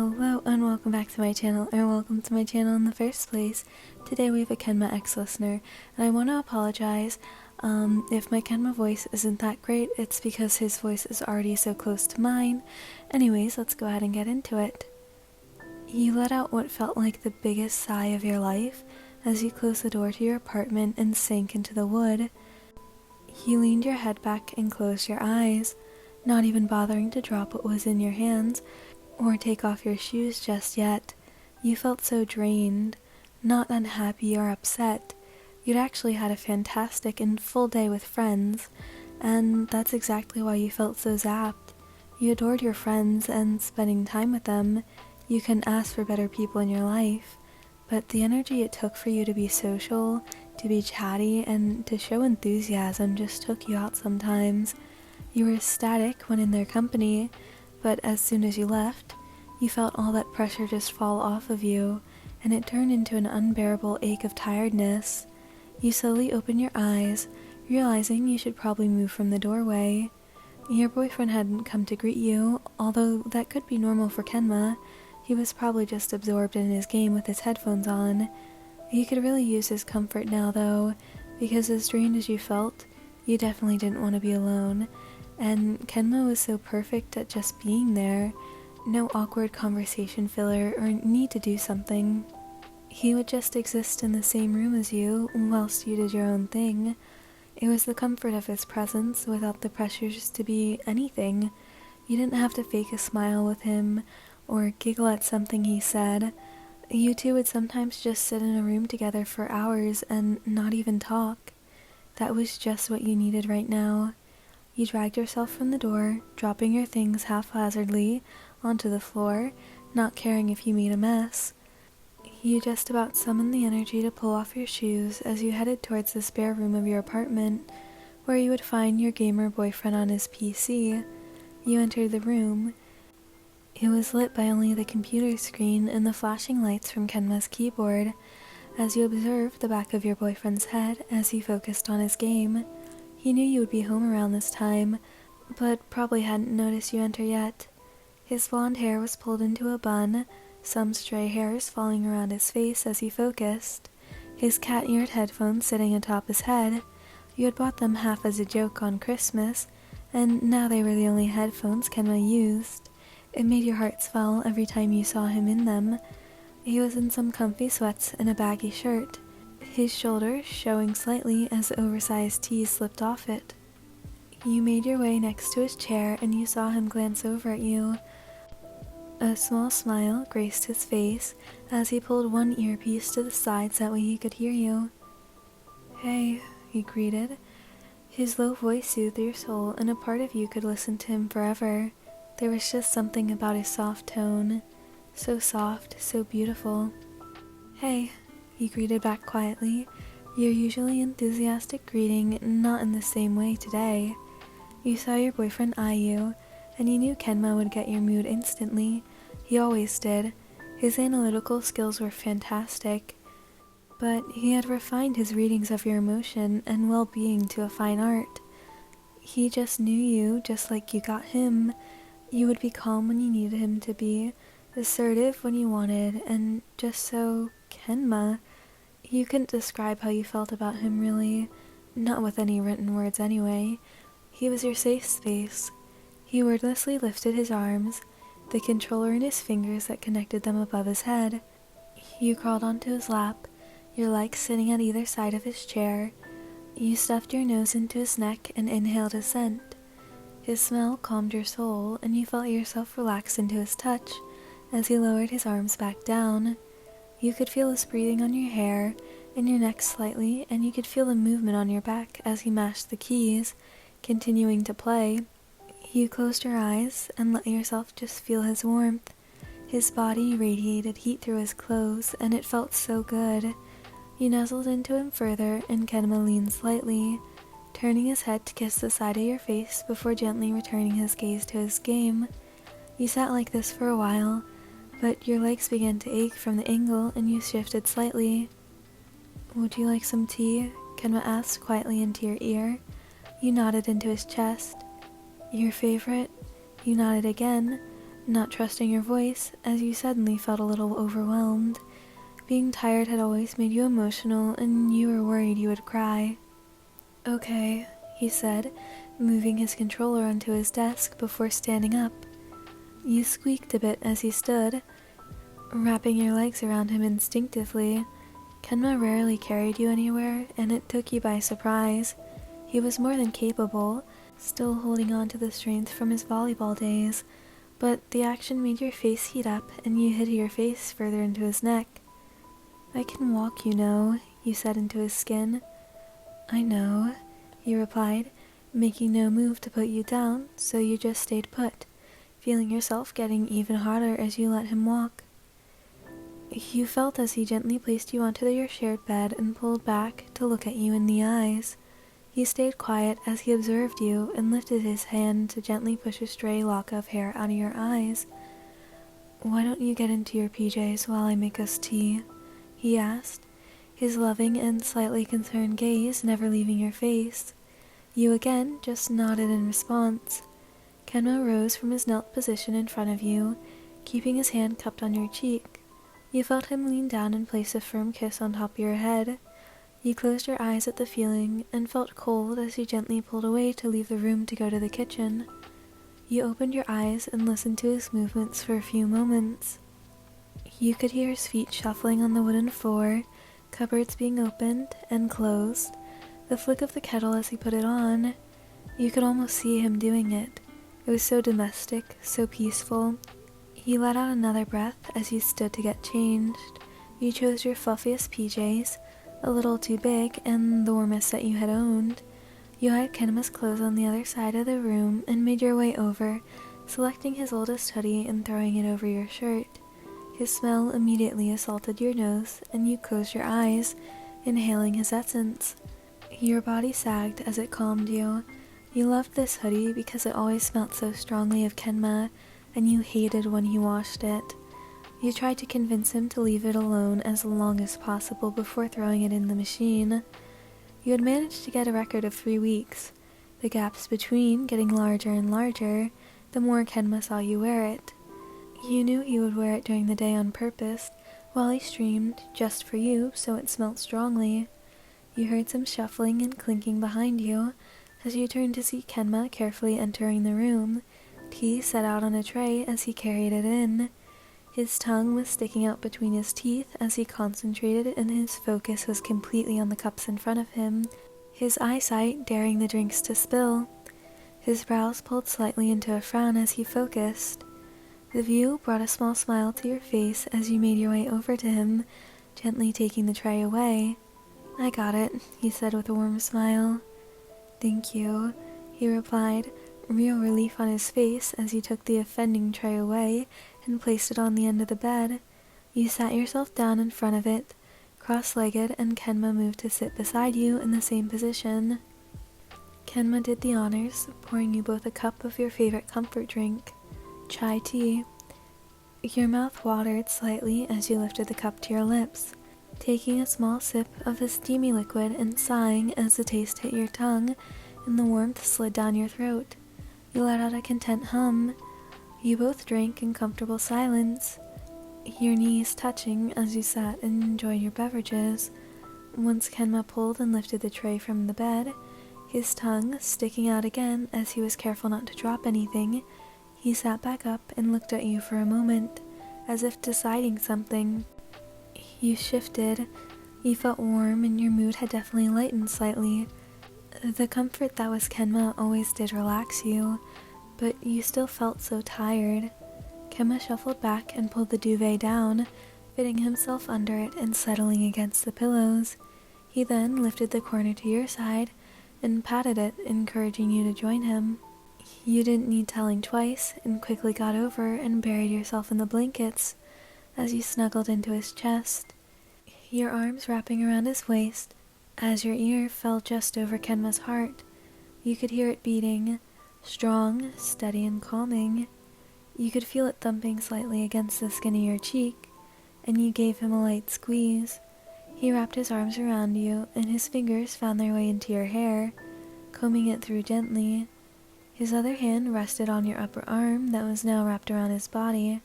Hello and welcome back to my channel, or welcome to my channel in the first place. Today we have a Kenma ex-listener, and I want to apologize if my Kenma voice isn't that great. It's because his voice is already so close to mine. Anyways, let's go ahead and get into it. You let out what felt like the biggest sigh of your life as you closed the door to your apartment and sank into the wood. You leaned your head back and closed your eyes, not even bothering to drop what was in your hands or take off your shoes just yet. You felt so drained, not unhappy or upset. You'd actually had a fantastic and full day with friends, and that's exactly why you felt so zapped. You adored your friends and spending time with them. You couldn't ask for better people in your life, but the energy it took for you to be social, to be chatty, and to show enthusiasm just took you out sometimes. You were ecstatic when in their company, but as soon as you left, you felt all that pressure just fall off of you, and it turned into an unbearable ache of tiredness. You slowly opened your eyes, realizing you should probably move from the doorway. Your boyfriend hadn't come to greet you, although that could be normal for Kenma. He was probably just absorbed in his game with his headphones on. You could really use his comfort now though, because as drained as you felt, you definitely didn't want to be alone. And Kenma was so perfect at just being there. No awkward conversation filler or need to do something. He would just exist in the same room as you whilst you did your own thing. It was the comfort of his presence without the pressures to be anything. You didn't have to fake a smile with him or giggle at something he said. You two would sometimes just sit in a room together for hours and not even talk. That was just what you needed right now. You dragged yourself from the door, dropping your things haphazardly onto the floor, not caring if you made a mess. You just about summoned the energy to pull off your shoes as you headed towards the spare room of your apartment, where you would find your gamer boyfriend on his PC. You entered the room. It was lit by only the computer screen and the flashing lights from Kenma's keyboard, as you observed the back of your boyfriend's head as he focused on his game. He knew you would be home around this time, but probably hadn't noticed you enter yet. His blonde hair was pulled into a bun, some stray hairs falling around his face as he focused. His cat-eared headphones sitting atop his head. You had bought them half as a joke on Christmas, and now they were the only headphones Kenma used. It made your heart swell every time you saw him in them. He was in some comfy sweats and a baggy shirt, his shoulders showing slightly as the oversized tee slipped off it. You made your way next to his chair and you saw him glance over at you. A small smile graced his face as he pulled one earpiece to the side so that way he could hear you. "Hey," he greeted. His low voice soothed your soul, and a part of you could listen to him forever. There was just something about his soft tone. So soft, so beautiful. "Hey," he greeted back quietly, your usually enthusiastic greeting not in the same way today. You saw your boyfriend eye you, and you knew Kenma would get your mood instantly. He always did. His analytical skills were fantastic, but he had refined his readings of your emotion and well-being to a fine art. He just knew you just like you got him. You would be calm when you needed him to be, assertive when you wanted, and just so Kenma. You couldn't describe how you felt about him really, not with any written words anyway. He was your safe space. He wordlessly lifted his arms, the controller in his fingers that connected them above his head. You crawled onto his lap, your legs sitting at either side of his chair. You stuffed your nose into his neck and inhaled his scent. His smell calmed your soul, and you felt yourself relax into his touch as he lowered his arms back down. You could feel his breathing on your hair and your neck slightly, and you could feel the movement on your back as he mashed the keys, continuing to play. You closed your eyes and let yourself just feel his warmth. His body radiated heat through his clothes, and it felt so good. You nuzzled into him further, and Kenma leaned slightly, turning his head to kiss the side of your face before gently returning his gaze to his game. You sat like this for a while, but your legs began to ache from the angle and you shifted slightly. "Would you like some tea?" Kenma asked quietly into your ear. You nodded into his chest. "Your favorite?" You nodded again, not trusting your voice as you suddenly felt a little overwhelmed. Being tired had always made you emotional, and you were worried you would cry. "Okay," he said, moving his controller onto his desk before standing up. You squeaked a bit as he stood, wrapping your legs around him instinctively. Kenma rarely carried you anywhere, and it took you by surprise. He was more than capable, still holding on to the strength from his volleyball days, but the action made your face heat up and you hid your face further into his neck. "I can walk, you know," you said into his skin. "I know," he replied, making no move to put you down, so you just stayed put, feeling yourself getting even hotter as you let him walk. You felt as he gently placed you onto your shared bed and pulled back to look at you in the eyes. He stayed quiet as he observed you and lifted his hand to gently push a stray lock of hair out of your eyes. "Why don't you get into your PJs while I make us tea?" he asked, his loving and slightly concerned gaze never leaving your face. You again just nodded in response. Kenma rose from his knelt position in front of you, keeping his hand cupped on your cheek. You felt him lean down and place a firm kiss on top of your head. You closed your eyes at the feeling and felt cold as he gently pulled away to leave the room to go to the kitchen. You opened your eyes and listened to his movements for a few moments. You could hear his feet shuffling on the wooden floor, cupboards being opened and closed, the flick of the kettle as he put it on. You could almost see him doing it. It was so domestic, so peaceful. He let out another breath as you stood to get changed. You chose your fluffiest PJs, a little too big and the warmest that you had owned. You hid Kenma's clothes on the other side of the room and made your way over, selecting his oldest hoodie and throwing it over your shirt. His smell immediately assaulted your nose, and you closed your eyes, inhaling his essence. Your body sagged as it calmed you. You loved this hoodie because it always smelled so strongly of Kenma, and you hated when he washed it. You tried to convince him to leave it alone as long as possible before throwing it in the machine. You had managed to get a record of 3 weeks, the gaps between getting larger and larger the more Kenma saw you wear it. You knew he would wear it during the day on purpose, while he streamed just for you so it smelled strongly. You heard some shuffling and clinking behind you as you turned to see Kenma carefully entering the room, tea set out on a tray as he carried it in. His tongue was sticking out between his teeth as he concentrated, and his focus was completely on the cups in front of him, his eyesight daring the drinks to spill. His brows pulled slightly into a frown as he focused. The view brought a small smile to your face as you made your way over to him, gently taking the tray away. "I got it," he said with a warm smile. "Thank you," he replied, real relief on his face as you took the offending tray away and placed it on the end of the bed. You sat yourself down in front of it, cross-legged, and Kenma moved to sit beside you in the same position. Kenma did the honors, pouring you both a cup of your favorite comfort drink, chai tea. Your mouth watered slightly as you lifted the cup to your lips, taking a small sip of the steamy liquid and sighing as the taste hit your tongue and the warmth slid down your throat. You let out a content hum. You both drank in comfortable silence, your knees touching as you sat and enjoyed your beverages. Once Kenma pulled and lifted the tray from the bed, his tongue sticking out again as he was careful not to drop anything, he sat back up and looked at you for a moment, as if deciding something. You shifted. You felt warm and your mood had definitely lightened slightly. The comfort that was Kenma always did relax you, but you still felt so tired. Kenma shuffled back and pulled the duvet down, fitting himself under it and settling against the pillows. He then lifted the corner to your side and patted it, encouraging you to join him. You didn't need telling twice and quickly got over and buried yourself in the blankets as you snuggled into his chest, your arms wrapping around his waist. As your ear fell just over Kenma's heart, you could hear it beating, strong, steady, and calming. You could feel it thumping slightly against the skin of your cheek, and you gave him a light squeeze. He wrapped his arms around you, and his fingers found their way into your hair, combing it through gently. His other hand rested on your upper arm that was now wrapped around his body.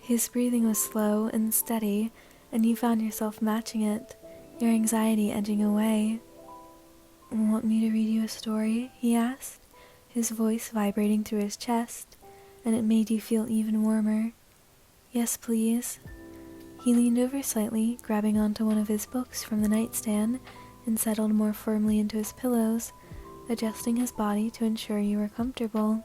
His breathing was slow and steady, and you found yourself matching it, your anxiety edging away. "Want me to read you a story?" he asked, his voice vibrating through his chest, and it made you feel even warmer. "Yes, please." He leaned over slightly, grabbing onto one of his books from the nightstand, and settled more firmly into his pillows, adjusting his body to ensure you were comfortable.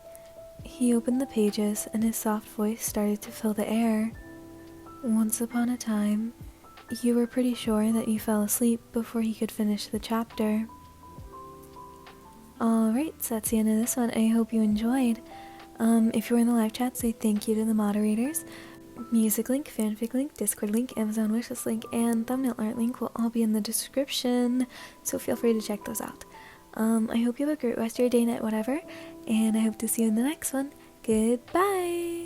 He opened the pages, and his soft voice started to fill the air. "Once upon a time," you were pretty sure that you fell asleep before he could finish the chapter. Alright, so that's the end of this one. I hope you enjoyed. If you were in the live chat, say thank you to the moderators. Music link, fanfic link, Discord link, Amazon wishlist link, and thumbnail art link will all be in the description, so feel free to check those out. I hope you have a great rest of your day, night, whatever, and I hope to see you in the next one. Goodbye!